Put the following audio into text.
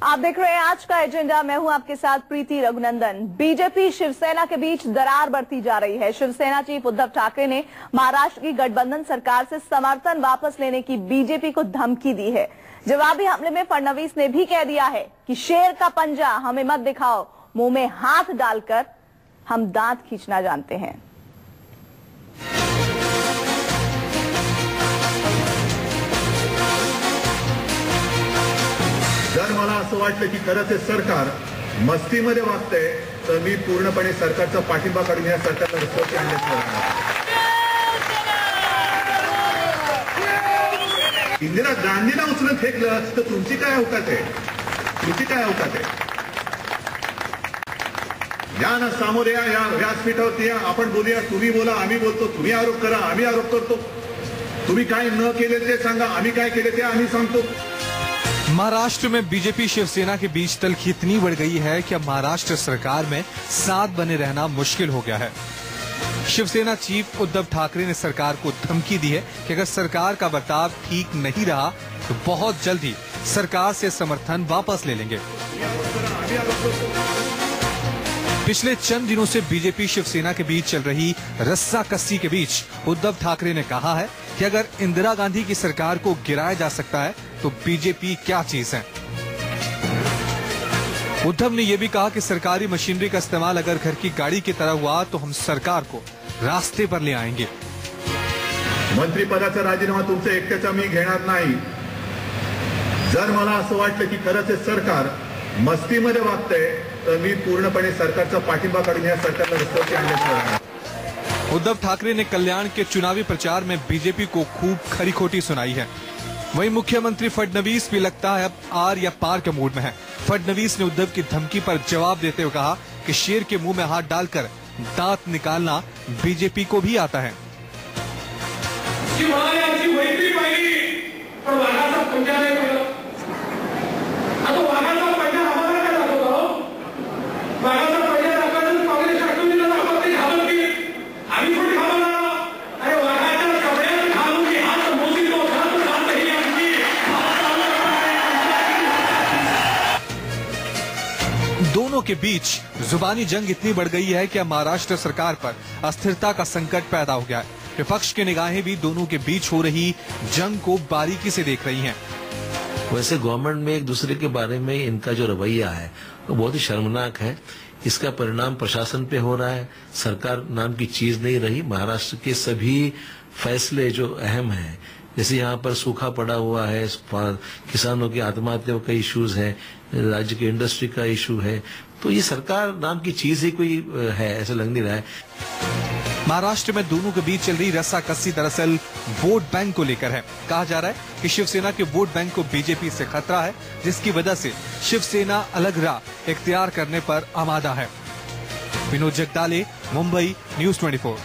आप देख रहे हैं आज का एजेंडा। मैं हूं आपके साथ प्रीति रघुनंदन। बीजेपी शिवसेना के बीच दरार बढ़ती जा रही है। शिवसेना चीफ उद्धव ठाकरे ने महाराष्ट्र की गठबंधन सरकार से समर्थन वापस लेने की बीजेपी को धमकी दी है। जवाबी हमले में फडणवीस ने भी कह दिया है कि शेर का पंजा हमें मत दिखाओ, मुंह में हाथ डालकर हम दांत खींचना जानते हैं। जर मला असं वाटलं की खरंच हे सरकार मस्तीमध्ये वागतंय तर मी पूर्णपणे सरकारचा पाठिंबा काढून या सरकारला रस्त्यावर आणण्याचं इंदिरा गांधीला उचलून फेकलं तर तुमची काय अवकात आहे? या ना सामोरे या व्यासपीठावरती या, आपण बोलूया, तुम्ही बोला, आम्ही बोलतो, तुम्ही आरोप करा, आम्ही आरोप करतो, तुम्ही काय न केले ते सांगा, आम्ही काय केले ते आम्ही सांगतो। महाराष्ट्र में बीजेपी शिवसेना के बीच तलखी इतनी बढ़ गई है कि अब महाराष्ट्र सरकार में साथ बने रहना मुश्किल हो गया है। शिवसेना चीफ उद्धव ठाकरे ने सरकार को धमकी दी है कि अगर सरकार का बर्ताव ठीक नहीं रहा तो बहुत जल्द ही सरकार से समर्थन वापस ले लेंगे। पिछले चंद दिनों से बीजेपी शिवसेना के बीच चल रही रस्साकस्सी के बीच उद्धव ठाकरे ने कहा है कि अगर इंदिरा गांधी की सरकार को गिराया जा सकता है तो बीजेपी क्या चीज है। उद्धव ने यह भी कहा कि सरकारी मशीनरी का इस्तेमाल अगर घर की गाड़ी की तरह हुआ तो हम सरकार को रास्ते पर ले आएंगे। मंत्रिपदाचा राजीनामा तुमचा एकट्याचा मी घेणार नाही। जर मला असं वाटलं की खरंच हे सरकार मस्तीमध्ये वागतंय तर मी पूर्णपणे सरकारचा पाठिंबा काढून या सरकारला रस्त्यावर आणण्याचं। उद्धव ठाकरे ने कल्याण के चुनावी प्रचार में बीजेपी को खूब खरी खोटी सुनाई है। वहीं मुख्यमंत्री फडणवीस भी लगता है अब आर या पार के मूड में है। फडणवीस ने उद्धव की धमकी पर जवाब देते हुए कहा कि शेर के मुंह में हाथ डालकर दांत निकालना बीजेपी को भी आता है। दोनों के बीच जुबानी जंग इतनी बढ़ गई है कि अब महाराष्ट्र सरकार पर अस्थिरता का संकट पैदा हो गया है। विपक्ष की निगाहें भी दोनों के बीच हो रही जंग को बारीकी से देख रही हैं। वैसे गवर्नमेंट में एक दूसरे के बारे में इनका जो रवैया है वो बहुत ही शर्मनाक है। इसका परिणाम प्रशासन पे हो रहा है। सरकार नाम की चीज नहीं रही। महाराष्ट्र के सभी फैसले जो अहम हैं, जैसे यहाँ पर सूखा पड़ा हुआ है, किसानों की आत्महत्या का इश्यूज है, राज्य की इंडस्ट्री का इशू है, तो ये सरकार नाम की चीज ही कोई है ऐसा लग नहीं रहा है। महाराष्ट्र में दोनों के बीच चल रही रस्साकस्सी दरअसल वोट बैंक को लेकर है। कहा जा रहा है कि शिवसेना के वोट बैंक को बीजेपी से खतरा है, जिसकी वजह से शिवसेना अलग राह इख्तियार करने पर आमादा है। विनोद जगदाले, मुंबई, न्यूज़ 24।